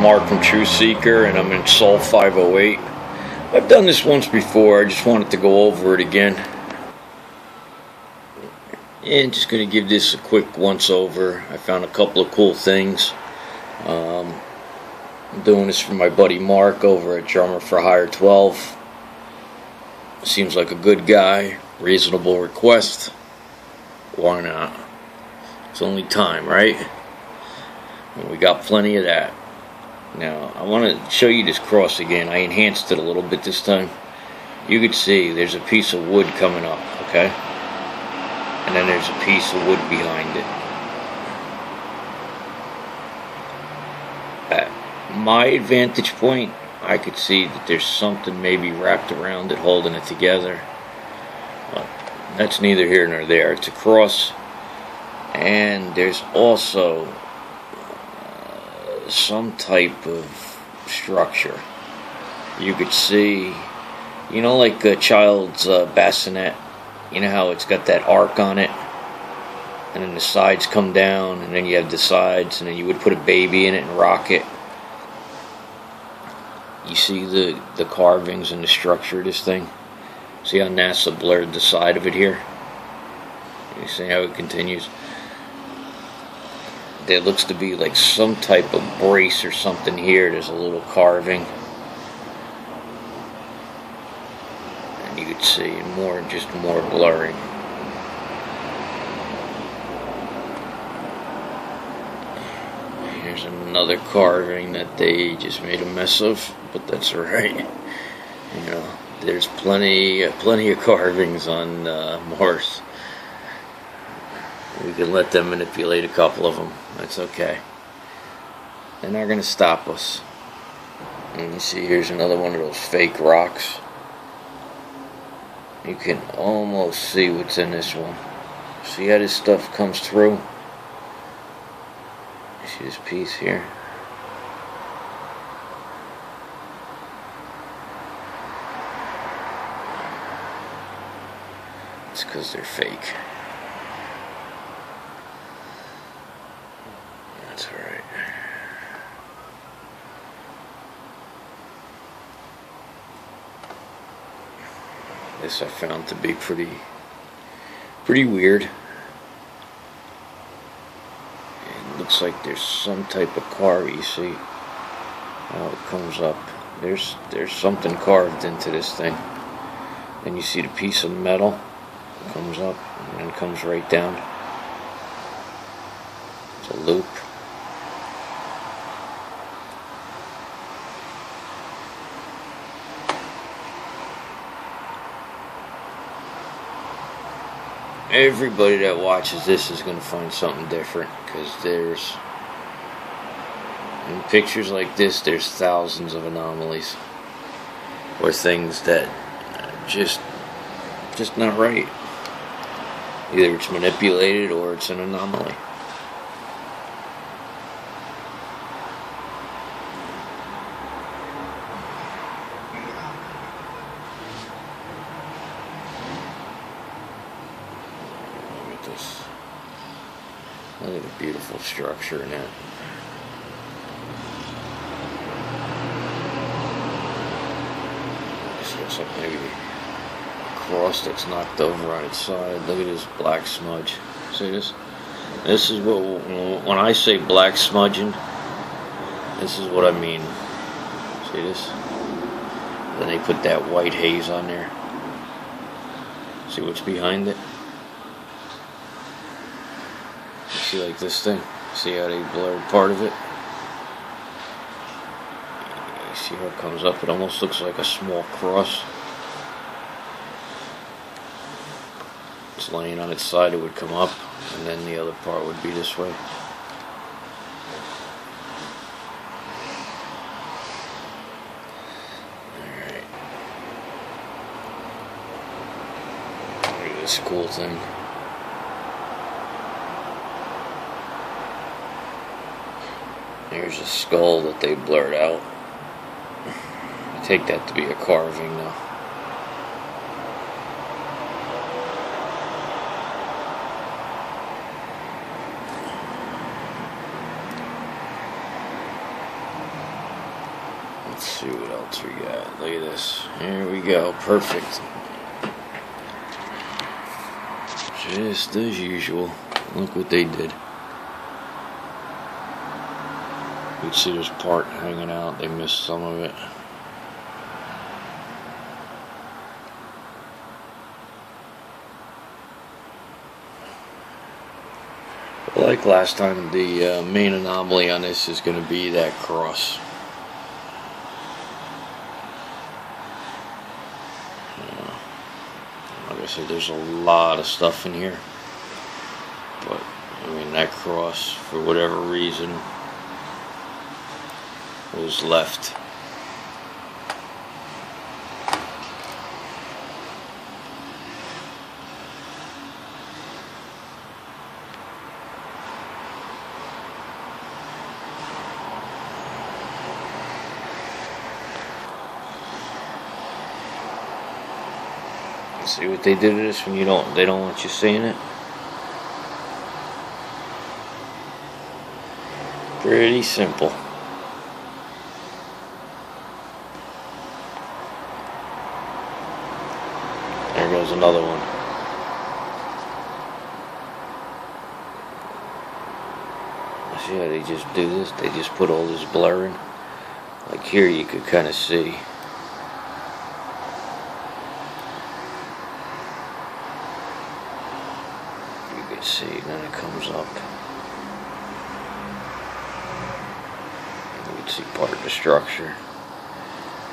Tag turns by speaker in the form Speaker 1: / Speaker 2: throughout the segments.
Speaker 1: Mark from TRUTHSEEKER, and I'm in Sol 508. I've done this once before, I just wanted to go over it again. And just going to give this a quick once over. I found a couple of cool things. I'm doing this for my buddy Mark over at Drummer for Hire 12. Seems like a good guy, reasonable request. Why not? It's only time, right? And we got plenty of that. Now, I want to show you this cross again. I enhanced it a little bit this time. You can see there's a piece of wood coming up, okay? And then there's a piece of wood behind it. At my vantage point, I could see that there's something maybe wrapped around it, holding it together. But that's neither here nor there. It's a cross. And there's also some type of structure. You could see, you know, like a child's bassinet. You know how it's got that arc on it, and then the sides come down, and then you have the sides, and then you would put a baby in it and rock it. You see the carvings and the structure of this thing? See how NASA blurred the side of it here? You see how it continues? There looks to be like some type of brace or something here. There's a little carving. And you could see just more blurring. Here's another carving that they just made a mess of, but that's alright. You know, there's plenty of carvings on Mars. We can let them manipulate a couple of them. That's okay. They're not going to stop us. And you see, here's another one of those fake rocks. You can almost see what's in this one. See how this stuff comes through? You see this piece here? It's because they're fake. That's alright. This I found to be pretty weird. It looks like there's some type of carve. You see how it comes up. There's something carved into this thing. Then you see the piece of metal comes up and then comes right down. It's a loop. Everybody that watches this is going to find something different, because in pictures like this, there's thousands of anomalies or things that are just not right. Either it's manipulated or it's an anomaly. Look at the beautiful structure in it. This looks like maybe a cross that's knocked over on its side. Look at this black smudge. See this? This is what, when I say black smudging, this is what I mean. See this? Then they put that white haze on there. See what's behind it? See, like this thing, see how they blurred part of it? You see how it comes up? It almost looks like a small cross. It's laying on its side, it would come up, and then the other part would be this way. Alright. Look at this cool thing. There's a skull that they blurred out. I take that to be a carving though. Let's see what else we got. Look at this. Here we go. Perfect. Just as usual. Look what they did. You can see there's part hanging out. They missed some of it. Like last time, the main anomaly on this is going to be that cross. Like I said, there's a lot of stuff in here, but I mean that cross, for whatever reason, was left. See what they did to this when they don't want you seeing it? Pretty simple. There goes another one. See how they just do this? They just put all this blur in. Like here you could kind of see. See, then it comes up. You can see part of the structure.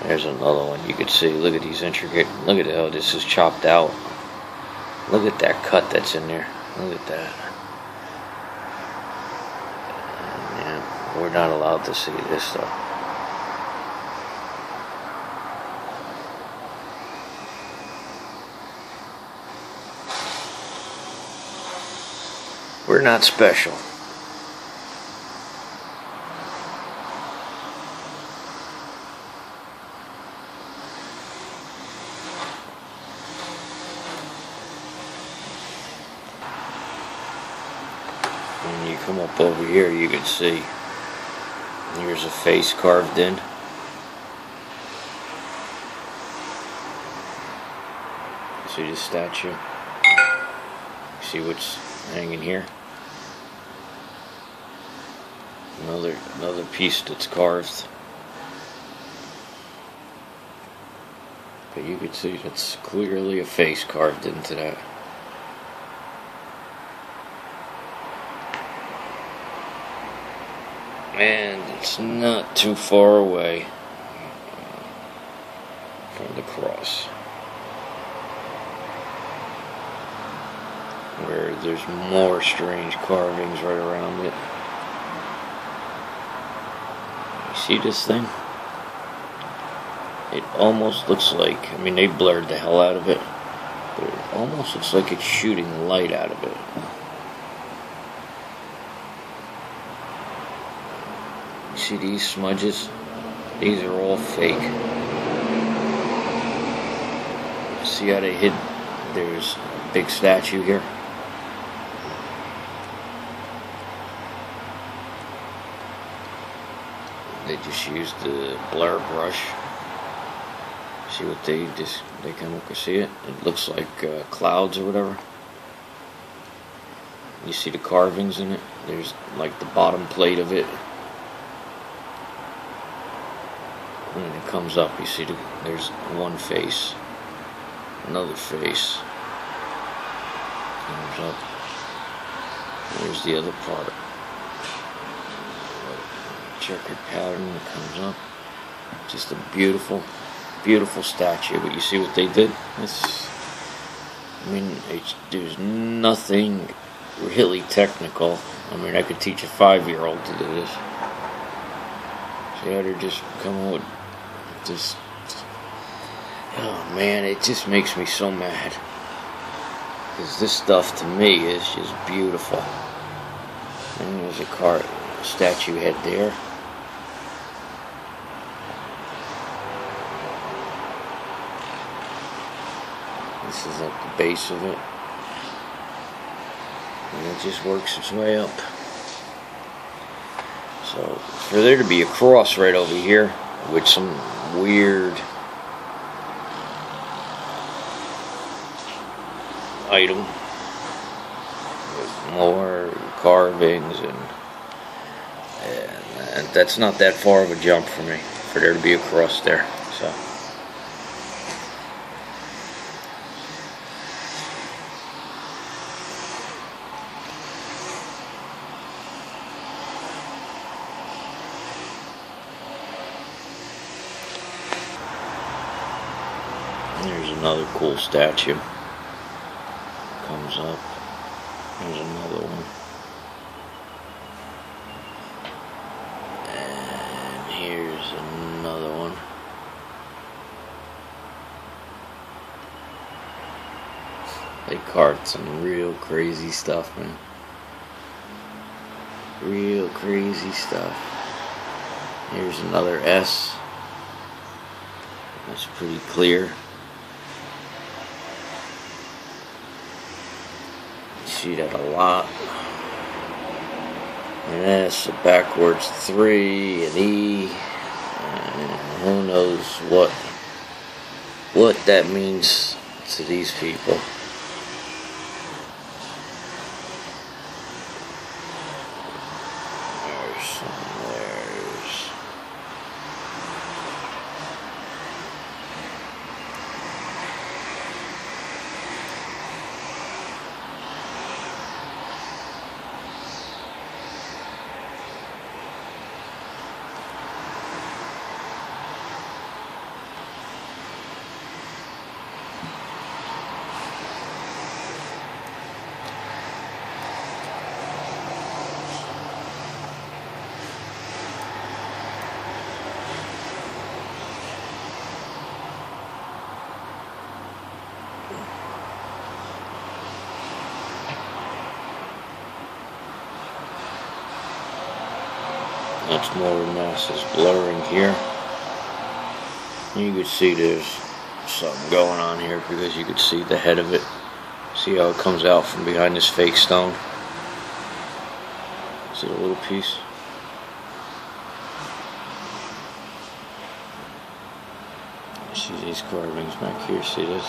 Speaker 1: There's another one you could see. Look at these intricate. Look at how this is chopped out. Look at that cut that's in there. Look at that. Yeah, we're not allowed to see this stuff. We're not special. When you come up over here, you can see there's a face carved in. See the statue? See what's hanging here? Another piece that's carved. But you can see that's clearly a face carved into that. And it's not too far away from the cross, where there's more strange carvings right around it. You see this thing? It almost looks like, I mean, they blurred the hell out of it, but it almost looks like it's shooting light out of it. You see these smudges? These are all fake. See how they hid? There's a big statue here. They just used the blur brush. See what they come up and see it? It looks like clouds or whatever. You see the carvings in it? There's like the bottom plate of it. And then it comes up, you see there's one face, another face, comes up, there's the other part, checkered pattern that comes up, just a beautiful, beautiful statue. But you see what they did? There's nothing really technical. I mean, I could teach a 5-year-old to do this. See how they're just coming with this. Oh man, it just makes me so mad, because this stuff to me is just beautiful. And there's a statue head there. This is at the base of it, and it just works its way up. So for there to be a cross right over here, with some weird item with more carvings, and that's not that far of a jump for me, for there to be a cross there. So there's another cool statue. Comes up. There's another one. And here's another one. They carved some real crazy stuff, man. Real crazy stuff. Here's another S. That's pretty clear. See that a lot. An S, a backwards 3, an E, and who knows what that means to these people. There's some there's. That's more of NASA's blurring here. You can see there's something going on here because you can see the head of it. See how it comes out from behind this fake stone? See the little piece? See these carvings back here, see this?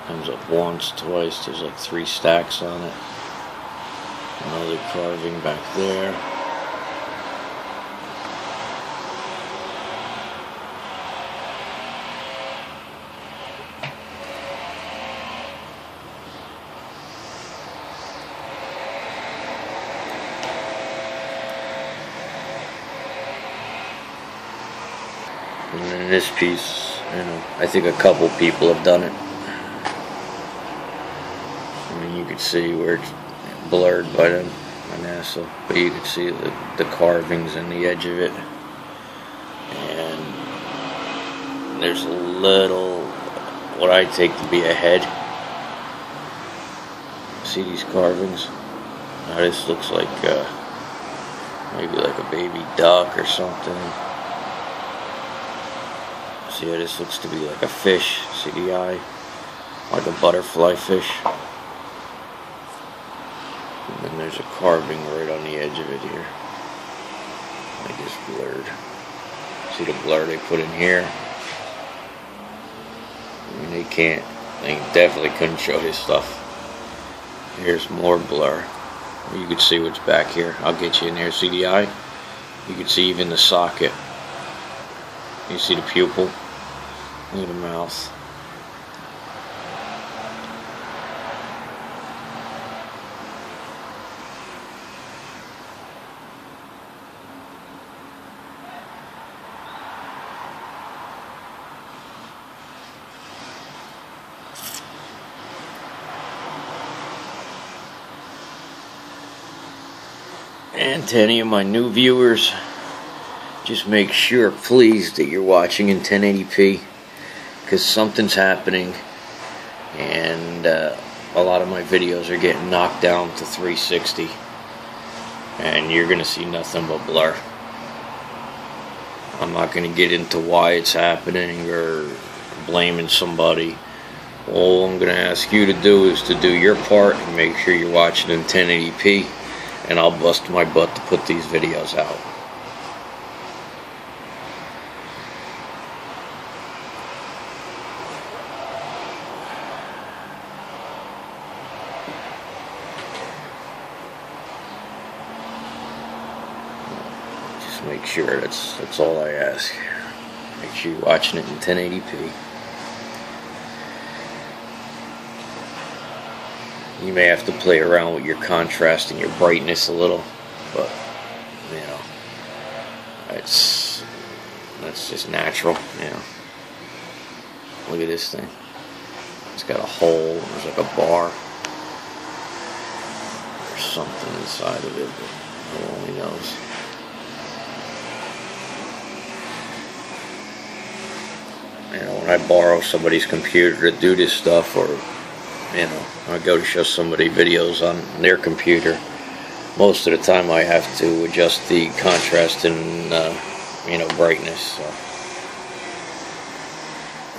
Speaker 1: Comes up once, twice, there's like 3 stacks on it. Another carving back there. And then this piece, I think a couple people have done it. I mean, you could see where it's blurred by NASA, but you could see the carvings in the edge of it. And there's a little, what I take to be a head. See these carvings? Now this looks like maybe like a baby duck or something. See how this looks to be like a fish, see the eye, like a butterfly fish. And then there's a carving right on the edge of it here. Like it's blurred. See the blur they put in here? I mean, they definitely couldn't show this stuff. Here's more blur. You can see what's back here. I'll get you in there. See the eye? You can see even the socket. You see the pupil? Look at the mouth. And to any of my new viewers, just make sure, please, that you're watching in 1080p, because something's happening, and a lot of my videos are getting knocked down to 360, and you're going to see nothing but blur. I'm not going to get into why it's happening or blaming somebody. All I'm going to ask you to do is to do your part and make sure you're watching in 1080p, and I'll bust my butt to put these videos out. Just make sure, that's all I ask. Make sure you're watching it in 1080p. You may have to play around with your contrast and your brightness a little, but you know, that's just natural. You know, look at this thing. It's got a hole. There's like a bar. There's something inside of it, but who only knows. You know, when I borrow somebody's computer to do this stuff, or you know, I go to show somebody videos on their computer, most of the time I have to adjust the contrast and you know, brightness. So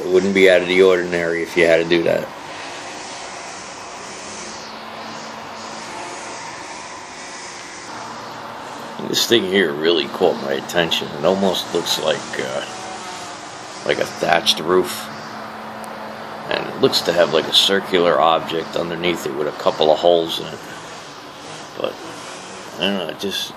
Speaker 1: it wouldn't be out of the ordinary if you had to do that. And this thing here really caught my attention. It almost looks like a thatched roof. And it looks to have like a circular object underneath it with a couple of holes in it. But I don't know, it just